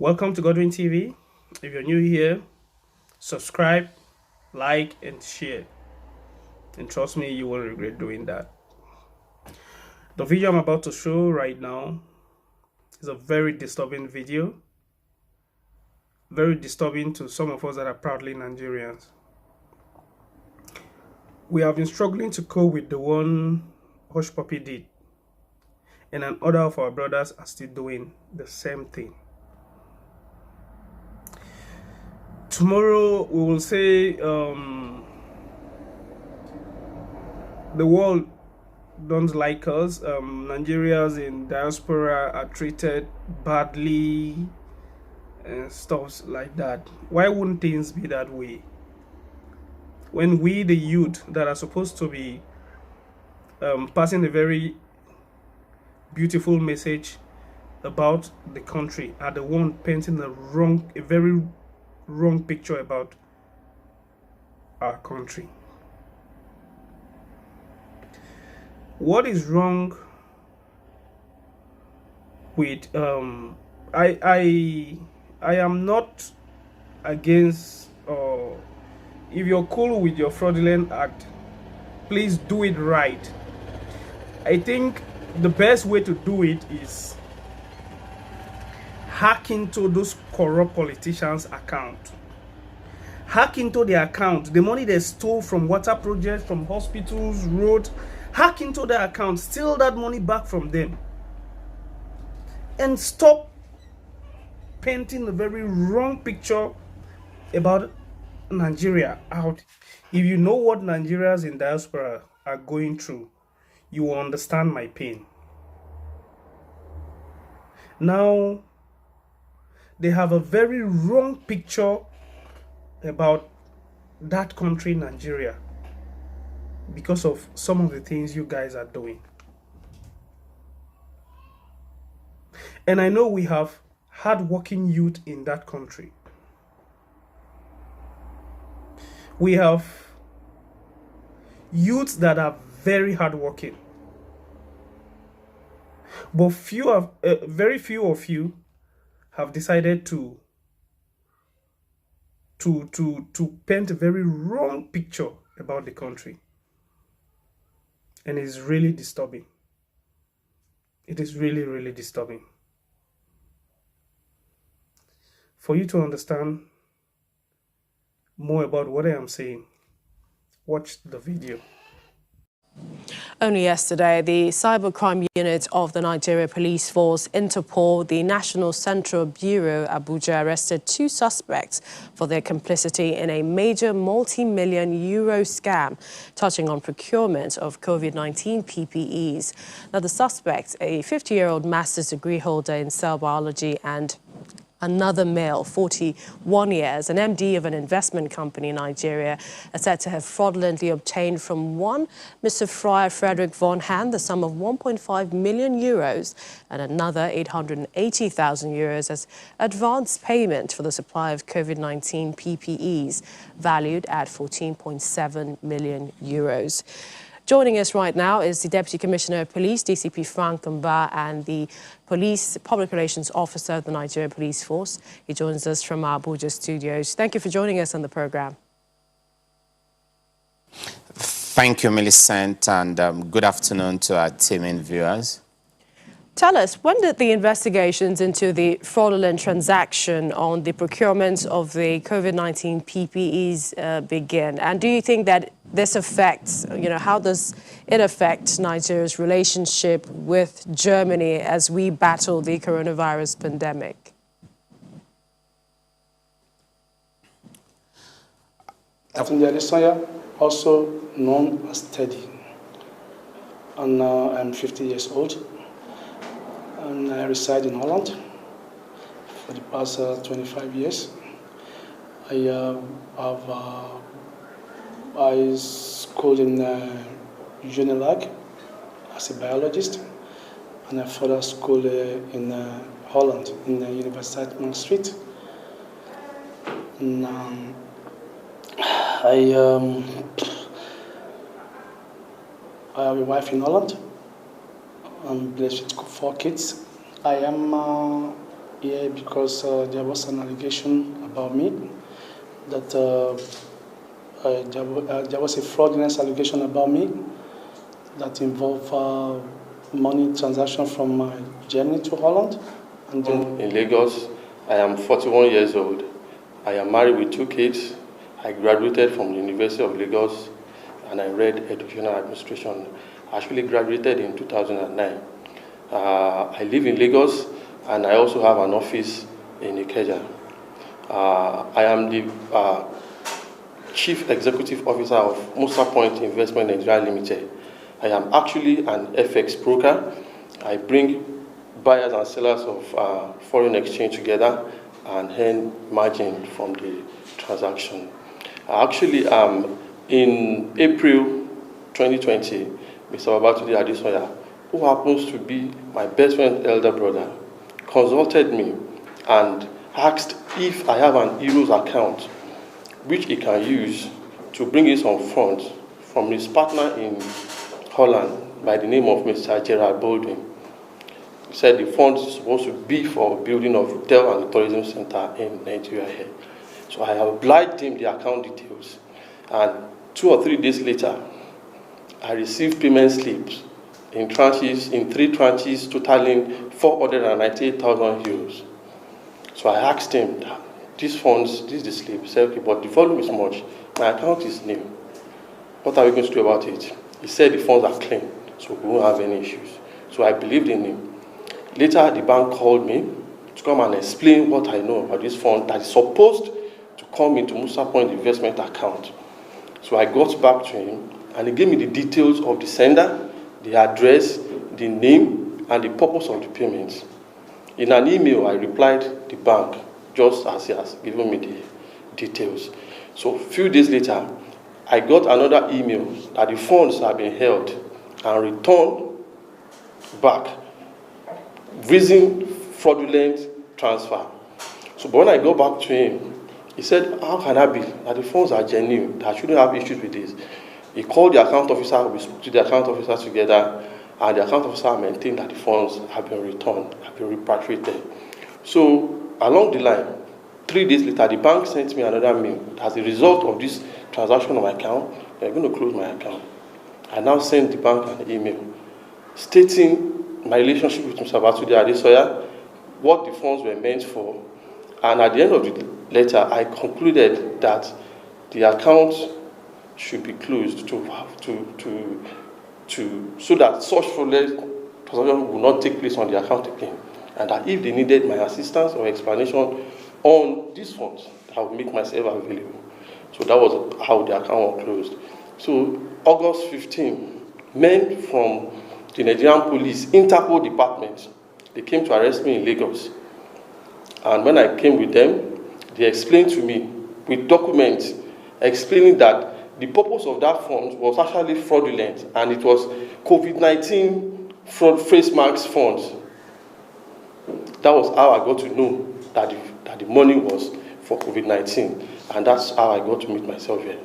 Welcome to Godwin TV. If you're new here, subscribe, like, and share. And trust me, you won't regret doing that. The video I'm about to show right now is a very disturbing video. Very disturbing to some of us that are proudly Nigerians. We have been struggling to cope with the one Hush Puppy did. And other of our brothers are still doing the same thing. Tomorrow we will say the world don't like us. Nigerians in diaspora are treated badly and stuff like that. Why wouldn't things be that way? When we, the youth that are supposed to be passing a very beautiful message about the country, are the one painting a very wrong picture about our country. What is wrong with I am not against, or if you're cool with your fraudulent act, please do it right. I think the best way to do it is hack into those corrupt politicians' account. Hack into their account. The money they stole from water projects, from hospitals, roads, hack into their account, steal that money back from them, and stop painting a very wrong picture about Nigeria out. If you know what Nigerians in diaspora are going through, you will understand my pain. Now, they have a very wrong picture about that country, Nigeria, because of some of the things you guys are doing. And I know we have hardworking youth in that country. We have youths that are very hardworking. But very few of you have decided to paint a very wrong picture about the country. And it's really disturbing. It is really, really disturbing. For you to understand more about what I am saying, watch the video. Only yesterday, the cybercrime unit of the Nigeria Police Force, Interpol, the National Central Bureau, Abuja, arrested 2 suspects for their complicity in a major multi-million euro scam touching on procurement of COVID-19 PPEs. Now, the suspect, a 50-year-old master's degree holder in cell biology, and another male, 41 years, an MD of an investment company in Nigeria, is said to have fraudulently obtained from one Mr. Friar Frederick von Hahn the sum of 1.5 million euros and another 880,000 euros as advance payment for the supply of COVID-19 PPEs, valued at 14.7 million euros. Joining us right now is the Deputy Commissioner of Police, DCP Frank Mba, and the Police Public Relations Officer of the Nigerian Police Force. He joins us from our Abuja studios. Thank you for joining us on the program. Thank you, Millicent, and good afternoon to our team and viewers. Tell us, when did the investigations into the fraudulent transaction on the procurement of the COVID-19 PPEs begin? And do you think that this affects, how does it affect Nigeria's relationship with Germany as we battle the coronavirus pandemic? Also known as Teddy. And now I'm 50 years old. And I reside in Holland for the past 25 years. I schooled in Unilag as a biologist, and I further schooled in Holland in the Universiteit Maastricht. And I have a wife in Holland. I'm blessed with 4 kids. I am here because there was an allegation about me that there was a fraudulent allegation about me that involved money transaction from Germany to Holland. And in Lagos, I am 41 years old. I am married with 2 kids. I graduated from the University of Lagos and I read educational administration. I actually graduated in 2009. I live in Lagos and I also have an office in Ikeja. I am the Chief Executive Officer of Musa Point Investment Nigeria Limited. I am actually an FX broker. I bring buyers and sellers of foreign exchange together and earn margin from the transaction. Actually, in April 2020, Mr. Babatunde Adesoya, who happens to be my best friend's elder brother, consulted me and asked if I have an Euros account which he can use to bring in some funds from his partner in Holland by the name of Mr. Gerald Baldwin. He said the funds are supposed to be for building of hotel and tourism center in Nigeria here. So I obliged him the account details, and 2 or 3 days later, I received payment slips in tranches, in 3 tranches, totaling 498,000 euros. So I asked him, these funds, this is the slip. He said, okay, but the volume is much. My account is new. What are we going to do about it? He said the funds are clean, so we won't have any issues. So I believed in him. Later, the bank called me to come and explain what I know about this fund that is supposed to come into Musa Point investment account. So I got back to him, and he gave me the details of the sender, the address, the name, and the purpose of the payments. In an email, I replied the bank just as he has given me the details. So a few days later, I got another email that the funds have been held and returned back, reason fraudulent transfer. So but when I go back to him, he said, how can that be? That the funds are genuine, that I shouldn't have issues with this. He called the account officer, we spoke to the account officer together, and the account officer maintained that the funds have been returned, have been repatriated. So along the line, 3 days later, the bank sent me another mail. As a result of this transaction on my account, they're going to close my account. I now sent the bank an email stating my relationship with Mr. Babatunde Adesoya, what the funds were meant for, and at the end of the letter, I concluded that the account should be closed so that such fraudulent transaction will not take place on the account again, and that if they needed my assistance or explanation on these funds, I would make myself available. So that was how the account was closed. So August 15, men from the Nigerian Police Interpol Department, they came to arrest me in Lagos. And when I came with them, they explained to me with documents explaining that the purpose of that fund was actually fraudulent, and it was COVID-19 fraud face masks funds. That was how I got to know that the money was for COVID-19, and that's how I got to meet myself here.